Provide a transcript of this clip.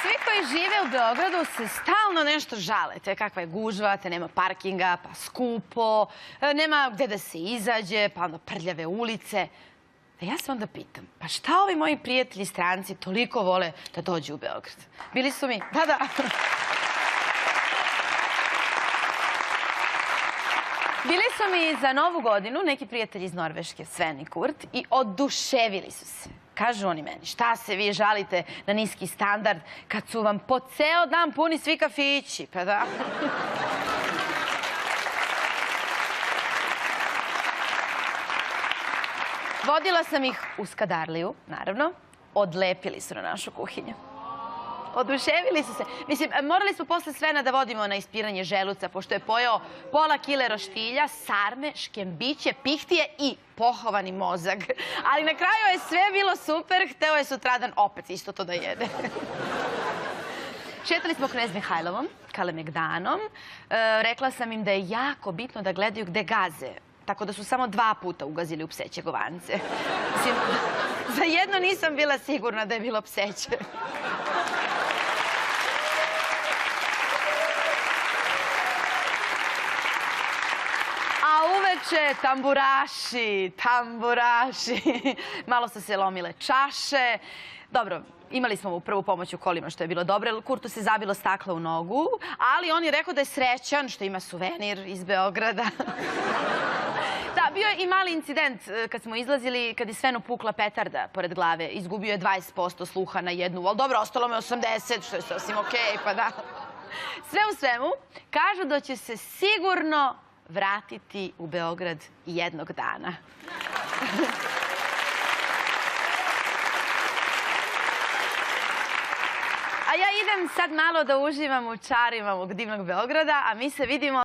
Svi koji žive u Beogradu se stalno nešto žale. Te kakva je gužva, te nema parkinga, pa skupo, nema gde da se izađe, pa onda prljave ulice. A ja se onda pitam, pa šta ovi moji prijatelji stranci toliko vole da dođu u Beograd? Bili su mi, da. Bili su mi za Novu godinu neki prijatelji iz Norveške, Sven i Kurt, i oduševili su se. Kažu oni meni, šta se vi žalite na niski standard kad su vam po ceo dan puni svi kafići? Pa da. Vodila sam ih u Skadarliju, naravno. Odlepili su na našu kuhinju. Oduševili su se. Mislim, morali smo posle Svena da vodimo na ispiranje želuca, pošto je pojeo pola kile roštilja, sarme, škembiće, pihtije i pohovani mozak. Ali na kraju je sve bilo super, hteo je sutradan opet isto to da jede. Šetali smo Knez Mihajlovom, Kalemegdanom. Rekla sam im da je jako bitno da gledaju gde gaze. Tako da su samo 2 puta ugazili u pseće govance. Mislim, za jedno nisam bila sigurna da je bilo pseće. A uveče tamburaši. Malo su se lomile čaše. Dobro, imali smo mu prvu pomoć u kolima, što je bilo dobro, jer Kurtu se zabilo stakla u nogu, ali on je rekao da je srećan što ima suvenir iz Beograda. Da, bio je i mali incident kad smo izlazili, kad je Svenu pukla petarda pored glave. Izgubio je 20% sluha na jednu, ali dobro, ostalo me 80, što je sasvim okej, pa da. Sve u svemu, kažu da će se sigurno vratiti u Beograd jednog dana. A ja idem sad malo da uživam u čarima ovog divnog Beograda, a mi se vidimo